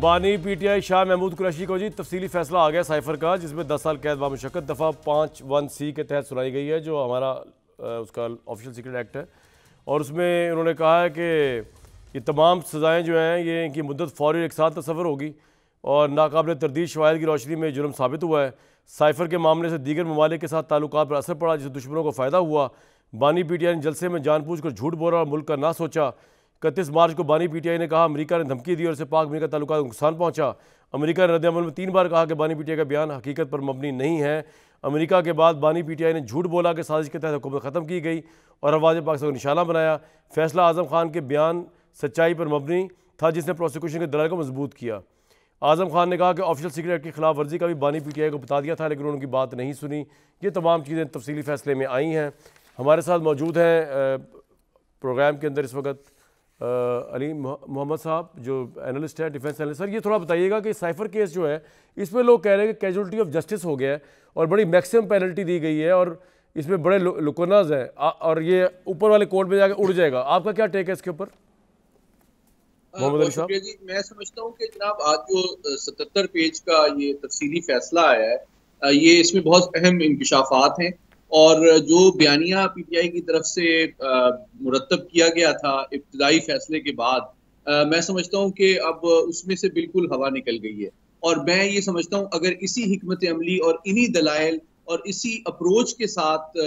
बानी पीटीआई शाह महमूद कुरैशी को जी तफसीली फैसला आ गया साइफर का, जिसमें 10 साल कैद बामुशक्कत दफ़ा 5(1)(c) के तहत सुनाई गई है, जो हमारा उसका ऑफिशियल सीक्रेट एक्ट है। और उसमें उन्होंने कहा है कि ये तमाम सज़ाएँ जो हैं ये इनकी मुद्दत फौरी एक साथ तस्वर होगी और नाकाबिल तरदीद शवाहिद की रोशनी में जुर्म साबित हुआ है। साइफर के मामले से दीगर ममालिक के साथ ताल्लुकात पर असर पड़ा, जिससे दुश्मनों को फ़ायदा हुआ। बानी पीटीआई ने जलसे में जानबूझ कर झूठ बोला और मुल्क का ना सोचा। 31 मार्च को बानी पीटीआई ने कहा अमेरिका ने धमकी दी और इससे पाक अमेरिका ताल्लुकात को नुकसान पहुंचा। अमेरिका ने रद्द-ए-अमल में 3 बार कहा कि बानी पीटीआई का बयान हकीकत पर मबनी नहीं है। अमेरिका के बाद बानी पीटीआई ने झूठ बोला कि साजिश के तहत हुकूमत ख़त्म की गई और आवाज़ पाकिस्तान को निशाना बनाया। फैसला आज़म खान के बयान सच्चाई पर मबनी था, जिसने प्रोसिक्यूशन के दलाइल को मजबूत किया। आज़म खान ने कहा कि ऑफिशियल सीक्रेट एक्ट की खिलाफ वर्जी का भी बानी पीटीआई को बता दिया था, लेकिन उन्होंने उनकी बात नहीं सुनी। ये तमाम चीज़ें तफसीली फैसले में आई हैं। हमारे साथ मौजूद हैं प्रोग्राम के अंदर इस वक्त अली मोहम्मद साहब, जो एनालिस्ट है, डिफेंस एनालिस्ट। सर, ये थोड़ा बताइएगा कि साइफर केस जो है इसमें लोग कह रहे हैं कि कैजुअलिटी ऑफ जस्टिस हो गया है और बड़ी मैक्सिमम पेनल्टी दी गई है और इसमें बड़े लुकोनाज हैं और ये ऊपर वाले कोर्ट में जाकर उड़ जाएगा। आपका क्या टेक है इसके ऊपर? शुक्रिया जी। मैं समझता हूँ कि जनाब आज जो 77 पेज का ये तफसीली फैसला आया है, ये इसमें बहुत अहम इंकशाफात हैं और जो बयानिया पीटीआई की तरफ से मुरतब किया गया था इब्तदाई फैसले के बाद, मैं समझता हूँ कि अब उसमें से बिल्कुल हवा निकल गई है। और मैं ये समझता हूँ अगर इसी हिकमत अमली और इन्हीं दलाइल और इसी अप्रोच के साथ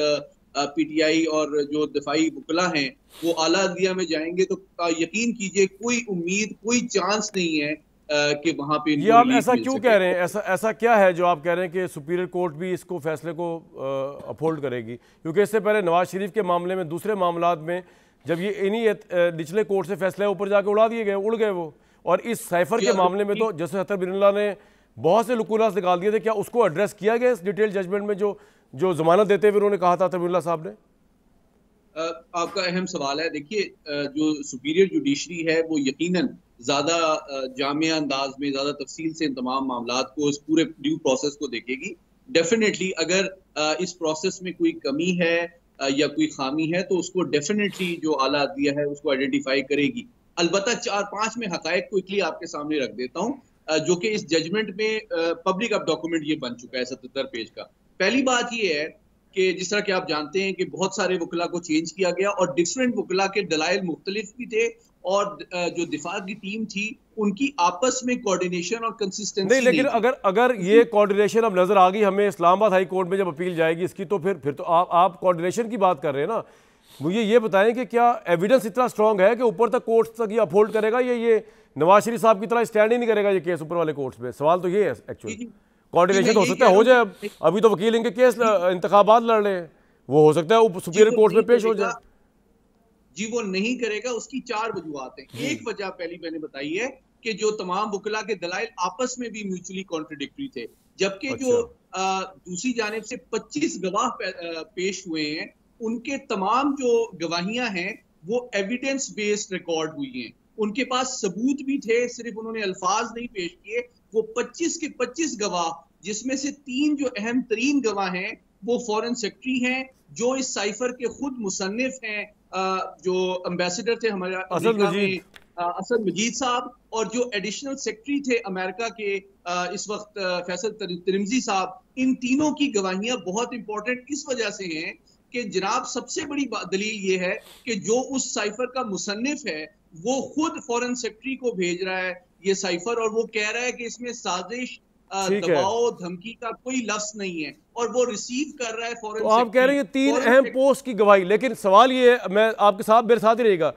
पीटीआई और जो दफाई वकला हैं वो आला अदलिया में जाएंगे तो यकीन कीजिए कोई उम्मीद, कोई चांस नहीं है कि वहां पे ये आप ऐसा क्यों कह रहे हैं? ऐसा क्या है जो आप कह रहे हैं कि सुपीरियर कोर्ट भी इसको फैसले को अपहोल्ड करेगी? क्योंकि इससे पहले नवाज शरीफ के मामले में, दूसरे मामलात में, जब ये इन्हीं निचले कोर्ट से फैसले ऊपर जाके उड़ा दिए गए, उड़ गए वो। और इस साइफर के मामले में तो जैसे अतर बिरला ने बहुत से लुकुनास निकाल दिए थे, क्या उसको एड्रेस किया गया इस डिटेल जजमेंट में जो जमानत देते हुए उन्होंने कहा था अतर बिरला साहब ने? आपका अहम सवाल है। देखिए, जो सुपीरियर जुडिशरी है वो यकीनन ज्यादा जामिया अंदाज में, ज्यादा तफसील से इन तमाम मामलात को, इस पूरे ड्यू प्रोसेस को देखेगी। डेफिनेटली अगर इस प्रोसेस में कोई कमी है या कोई खामी है तो उसको डेफिनेटली जो आला अदलिया है उसको आइडेंटिफाई करेगी। अलबत्ता 4-5 में हकायक क्विकली आपके सामने रख देता हूँ, जो कि इस जजमेंट में पब्लिक अब डॉक्यूमेंट ये बन चुका है 77 पेज का। पहली बात ये है कि जिस तरह कि आप जानते हैं कि बहुत सारे वकला को चेंज किया गया और डिफरेंट वकला के दलाइल मुख्तलिफ भी थे और जो दिफा की टीम थी उनकी आपस में कोऑर्डिनेशन और कंसिस्टेंसी नहीं। लेकिन अगर ये कोऑर्डिनेशन अब नजर आ गई हमें इस्लामाबाद हाई कोर्ट में जब अपील जाएगी इसकी, तो फिर तो आप कोऑर्डिनेशन की बात कर रहे हैं ना। मुझे ये बताएं कि क्या एविडेंस इतना स्ट्रांग है कि ऊपर तक कोर्ट तक ये अपहोल्ड करेगा, ये नवाज शरीफ साहब की तरह स्टैंड ही नहीं करेगा ये केस ऊपर वाले कोर्ट्स में? सवाल तो ये है एक्चुअली। कोऑर्डिनेशन तो हो सकता है हो जाए, अभी तो वकील इनके केस इंतखाबात लड़ रहे हैं, वो हो सकता है सुपीरियर कोर्ट में पेश हो जाए। जी वो नहीं करेगा, उसकी 4 वजूहात हैं। एक वजह पहली मैंने बताई है कि जो तमाम वकला के दलाइल आपस में भी म्यूचुअली कॉन्ट्रडिक्टरी थे, जबकि जो दूसरी जानिब से 25 गवाह पेश हुए हैं उनके तमाम जो गवाहियां हैं वो एविडेंस बेस्ड रिकॉर्ड हुई हैं। उनके पास सबूत भी थे, सिर्फ उन्होंने अल्फाज नहीं पेश किए। वो 25 के 25 गवाह, जिसमें से 3 जो अहम तरीन गवाह हैं वो फॉरेन सेक्रेटरी हैं, जो इस साइफर के खुद मुसन्निफ हैं, जो एम्बेसडर थे हमारे असद मजीद साहब, और जो एडिशनल सेक्रेटरी थे अमेरिका के इस वक्त फैसल तिरमिजी साहब। इन तीनों की गवाहियां बहुत इंपॉर्टेंट इस वजह से हैं कि जनाब सबसे बड़ी दलील ये है कि जो उस साइफर का मुसन्निफ है वो खुद फॉरेन सेक्रेटरी को भेज रहा है ये साइफर, और वो कह रहा है कि इसमें साजिश, दबाव, धमकी का कोई लफ्ज नहीं है, और वो रिसीव कर रहा है फॉरेन। तो आप कह रहे हैं 3 अहम पोस्ट की गवाही, लेकिन सवाल ये है, मैं आपके साथ मेरे साथ ही रहेगा,